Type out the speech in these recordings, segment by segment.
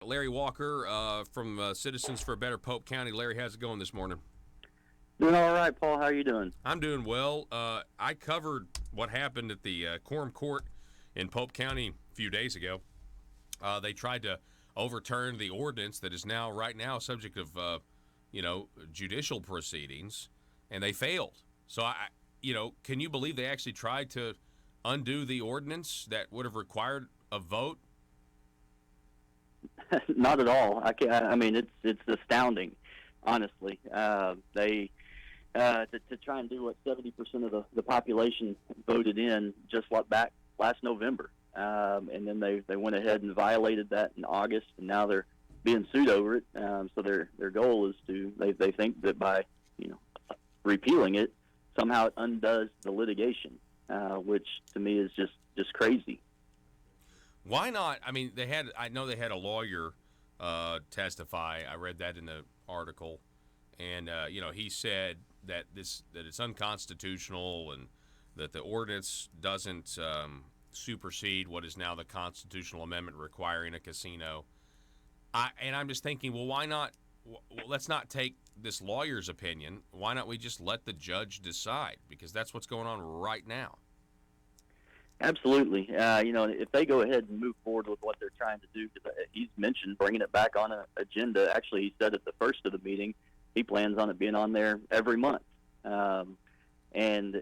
Larry Walker from Citizens for a Better Pope County. Larry, how's it going this morning? Doing all right, Paul. How are you doing? I'm doing well. I covered what happened at the Quorum Court in Pope County a few days ago. They tried to overturn the ordinance that is now, right now, subject of, judicial proceedings, and they failed. So, can you believe they actually tried to undo the ordinance that would have required a vote? Not at all. I can I mean, it's astounding, honestly. They to try and do what 70% of the population voted in just like back last November, and then they went ahead and violated that in August, and now they're being sued over it. So their goal is to they think that by repealing it somehow it undoes the litigation, which to me is just crazy. Why not? I mean, I know they had a lawyer testify. I read that in the article, and he said that it's unconstitutional and that the ordinance doesn't supersede what is now the constitutional amendment requiring a casino. I'm just thinking, well, why not? Let's not take this lawyer's opinion. Why not we just let the judge decide? Because that's what's going on right now. Absolutely. If they go ahead and move forward with what they're trying to do, because he's mentioned bringing it back on an agenda. Actually, he said at the first of the meeting, he plans on it being on there every month. If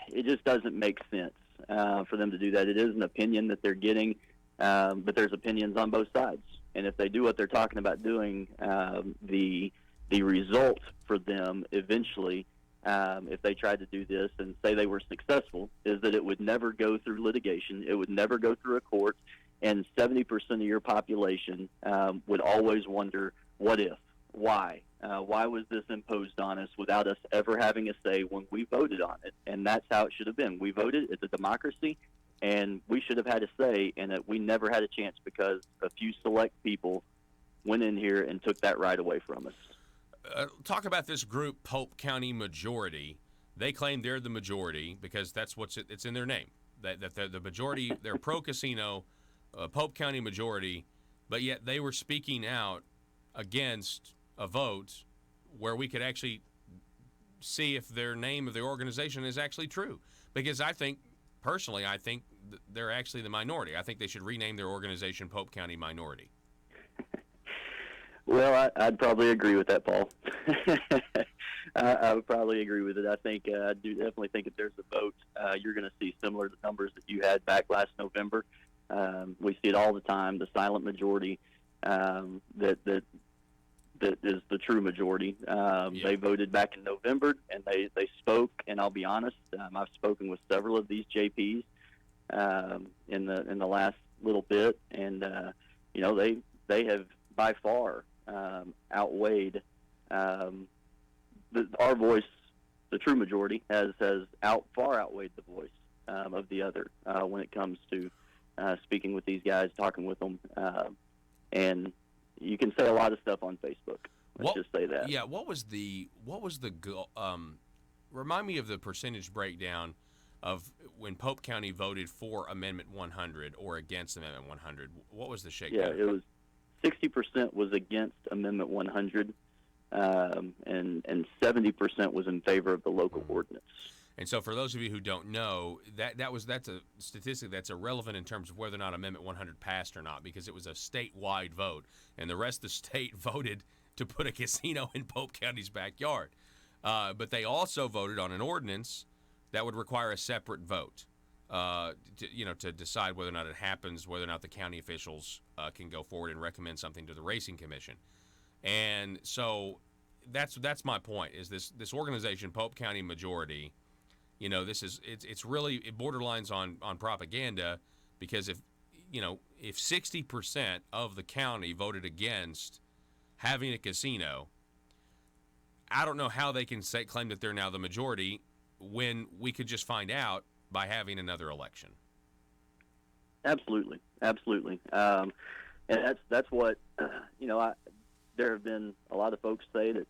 it just doesn't make sense for them to do that. It is an opinion that they're getting, but there's opinions on both sides. And if they do what they're talking about doing, the result for them eventually, if they tried to do this and say they were successful, is that it would never go through litigation. It would never go through a court, and 70% of your population would always wonder, what if? Why? Why was this imposed on us without us ever having a say when we voted on it? And that's how it should have been. We voted. It's a democracy, and we should have had a say in it. We never had a chance because a few select people went in here and took that right away from us. Talk about this group, Pope County Majority. They claim they're the majority because that's it's in their name. That they're the majority. They're pro-casino, Pope County Majority, but yet they were speaking out against a vote where we could actually see if their name of the organization is actually true. Because personally, I think they're actually the minority. I think they should rename their organization Pope County Minority. Well, I'd probably agree with that, Paul. I would probably agree with it. I think I do definitely think if there's a vote, you're going to see similar to numbers that you had back last November. We see it all the time. The silent majority that is the true majority. They voted back in November, and they spoke. And I'll be honest, I've spoken with several of these JPs in the last little bit, and they have by far outweighed our voice. The true majority has far outweighed the voice of the other when it comes to speaking with these guys, talking with them, and you can say a lot of stuff on Facebook. Let's just say that. Yeah. What was the goal? Remind me of the percentage breakdown of when Pope County voted for Amendment 100 or against Amendment 100. What was the shakedown? Yeah, it was 60% was against Amendment 100, and 70% was in favor of the local ordinance. And so, for those of you who don't know, that's a statistic that's irrelevant in terms of whether or not Amendment 100 passed or not, because it was a statewide vote, and the rest of the state voted to put a casino in Pope County's backyard. But they also voted on an ordinance that would require a separate vote. To decide whether or not it happens, whether or not the county officials can go forward and recommend something to the Racing Commission. And so that's my point, is this organization, Pope County Majority, it's really, it borderlines on propaganda, because if 60% of the county voted against having a casino, I don't know how they can claim that they're now the majority when we could just find out by having another election. Absolutely. And that's what there have been a lot of folks say that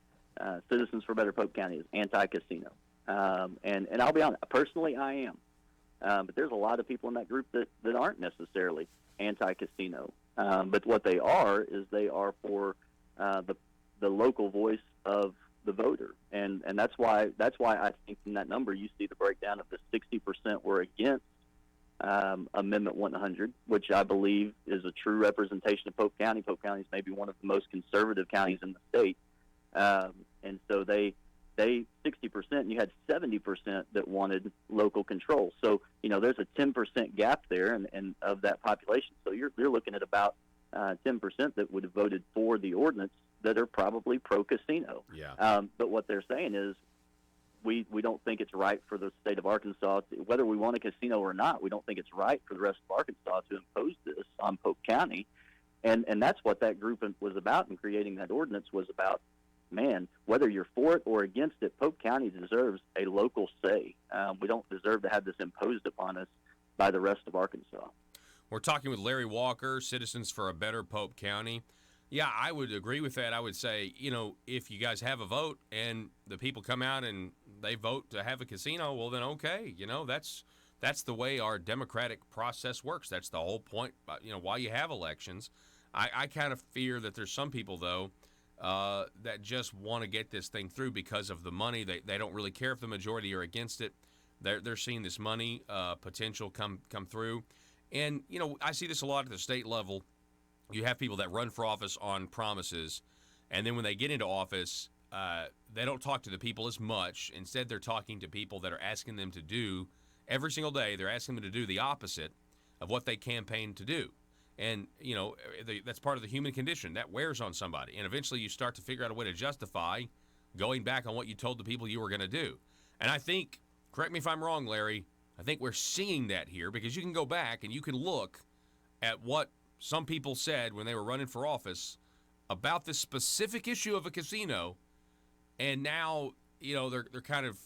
Citizens for Better Pope County is anti-casino, and I'll be honest, personally I am, but there's a lot of people in that group that aren't necessarily anti-casino. But what they are is they are for the local voice of the voter, and that's why I think in that number you see the breakdown of the 60% were against Amendment 100, which I believe is a true representation of Polk County. Polk County is maybe one of the most conservative counties in the state, and so they 60%, and you had 70% that wanted local control. So there's a 10% gap there, and of that population. So you're looking at about 10% that would have voted for the ordinance that are probably pro-casino. Yeah. But what they're saying is we don't think it's right for the state of Arkansas, whether we want a casino or not, we don't think it's right for the rest of Arkansas to impose this on Polk County. And that's what that group was about in creating that ordinance, was about, man, whether you're for it or against it, Polk County deserves a local say. We don't deserve to have this imposed upon us by the rest of Arkansas. We're talking with Larry Walker, Citizens for a Better Polk County. Yeah, I would agree with that. I would say, if you guys have a vote and the people come out and they vote to have a casino, well, then okay. That's the way our democratic process works. That's the whole point, why you have elections. I kind of fear that there's some people, though, that just want to get this thing through because of the money. They don't really care if the majority are against it. They're seeing this money potential come through. And, I see this a lot at the state level. You have people that run for office on promises, and then when they get into office, they don't talk to the people as much. Instead, they're talking to people that are asking them to do, every single day, they're asking them to do the opposite of what they campaigned to do. And, that's part of the human condition. That wears on somebody. And eventually you start to figure out a way to justify going back on what you told the people you were going to do. And I think, correct me if I'm wrong, Larry, I think we're seeing that here, because you can go back and you can look at what some people said when they were running for office about this specific issue of a casino, and now, they're kind of,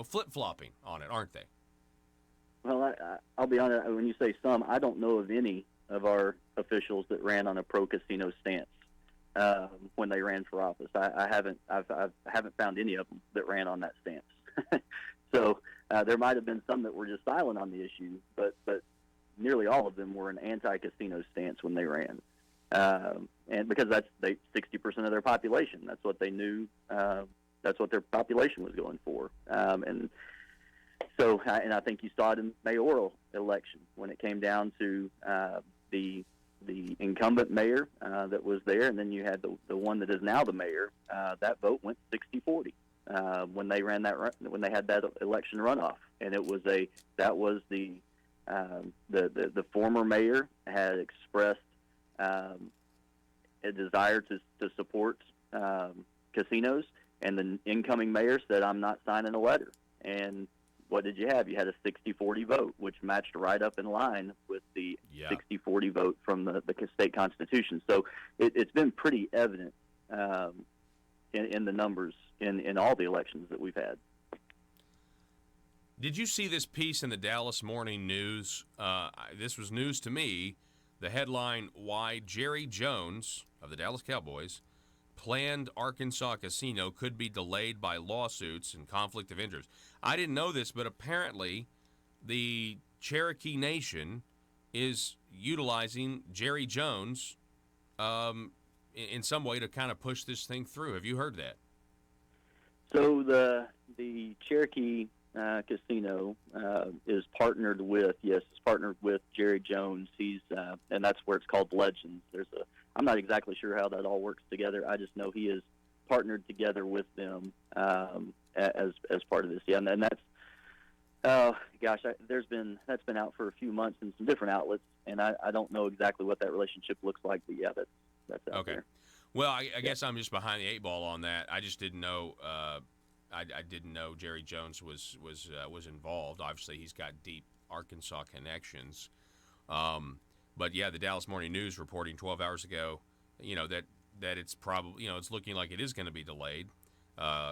flip-flopping on it, aren't they? Well, I'll be honest, when you say some, I don't know of any of our officials that ran on a pro-casino stance when they ran for office. I haven't found any of them that ran on that stance. So there might have been some that were just silent on the issue, but nearly all of them were an anti-casino stance when they ran, and because that's 60% of their population. That's what they knew. That's what their population was going for, and so. And I think you saw it in the mayoral election when it came down to the incumbent mayor that was there, and then you had the one that is now the mayor. That vote went 60-40 when they ran when they had that election runoff, and the former mayor had expressed a desire to support casinos, and the incoming mayor said, "I'm not signing a letter." And what did you have? You had a 60-40 vote, which matched right up in line with the 60-40 vote from the state constitution. So it's been pretty evident in the numbers in all the elections that we've had. Did you see this piece in the Dallas Morning News? This was news to me. The headline, "Why Jerry Jones of the Dallas Cowboys planned Arkansas casino could be delayed by lawsuits and conflict of interest." I didn't know this, but apparently the Cherokee Nation is utilizing Jerry Jones in some way to kind of push this thing through. Have you heard that? So the Cherokee Casino is partnered with Jerry Jones. He's and that's where it's called Legends. I'm not exactly sure how that all works together. I just know he is partnered together with them as part of this. Yeah, and that's that's been out for a few months in some different outlets, and I don't know exactly what that relationship looks like, but yeah, that's out there. Well, I guess I'm just behind the eight ball on that. I just didn't know. I didn't know Jerry Jones was involved. Obviously, he's got deep Arkansas connections. But yeah, the Dallas Morning News reporting 12 hours ago, that it's probably, it's looking like it is going to be delayed.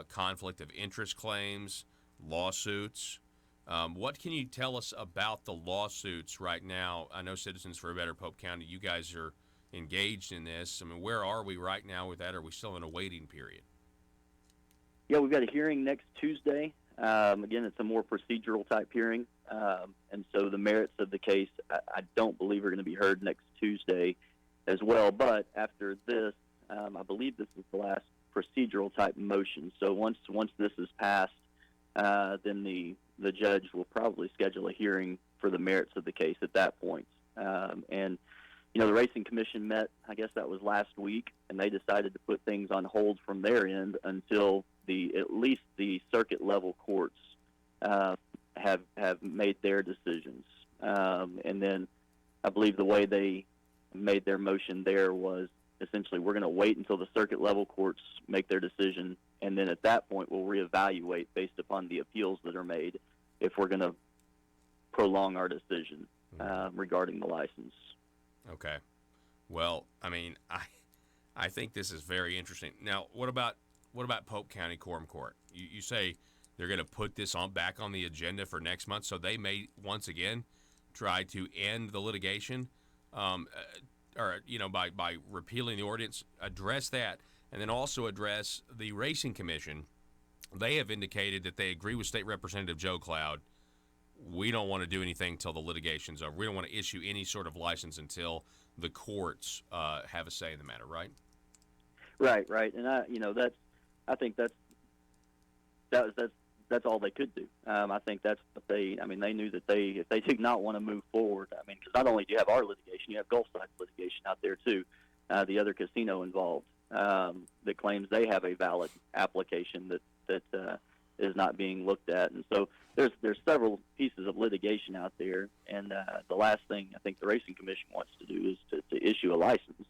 Conflict of interest claims, lawsuits. What can you tell us about the lawsuits right now? I know Citizens for a Better Polk County, you guys are engaged in this. I mean, where are we right now with that? Are we still in a waiting period? Yeah, we've got a hearing next Tuesday. Again, it's a more procedural type hearing. And so the merits of the case, I don't believe are going to be heard next Tuesday as well. But after this, I believe this is the last procedural type motion. So once this is passed, then the judge will probably schedule a hearing for the merits of the case at that point. And the Racing Commission met, I guess that was last week, and they decided to put things on hold from their end until at least the circuit level courts have made their decisions. And then I believe the way they made their motion there was essentially we're going to wait until the circuit level courts make their decision, and then at that point we'll reevaluate based upon the appeals that are made if we're going to prolong our decision regarding the license. Okay. Well, I mean, I think this is very interesting. Now, what about Pope County Quorum Court? You say they're going to put this back on the agenda for next month, so they may once again try to end the litigation, or by repealing the ordinance. Address that, and then also address the Racing Commission. They have indicated that they agree with State Representative Joe Cloud. We don't want to do anything until the litigation's over. We don't want to issue any sort of license until the courts have a say in the matter, right? Right, and I think that's all they could do. I think that's what they knew that if they did not want to move forward, because not only do you have our litigation, you have Gulfside's litigation out there too, the other casino involved that claims they have a valid application that is not being looked at, and so there's several pieces of litigation out there, and the last thing I think the Racing Commission wants to do is to issue a license,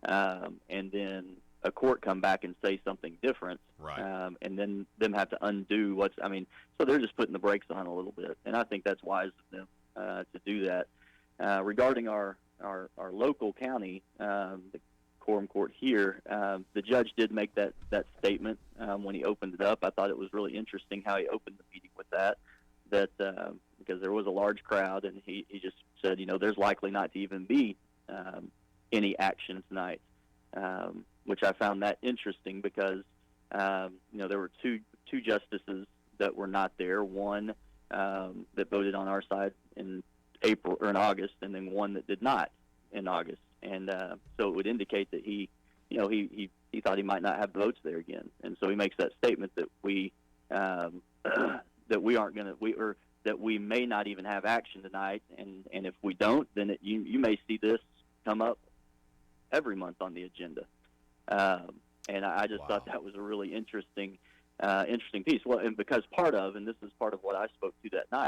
and then a court come back and say something different, right. And then them have to undo so they're just putting the brakes on a little bit, and I think that's wise of them to do that. Regarding our local county, the Quorum Court here, the judge did make that statement when he opened it up. I thought it was really interesting how he opened the meeting with that because there was a large crowd, and he just said, there's likely not to even be any action tonight, which I found that interesting because there were two justices that were not there. One that voted on our side in April or in August, and then one that did not in August. And so it would indicate that he thought he might not have votes there again, and so he makes that statement that we that we aren't going to that we may not even have action tonight, and if we don't, then you may see this come up every month on the agenda. And I just thought that was a really interesting piece. Well, and because and this is part of what I spoke to that night.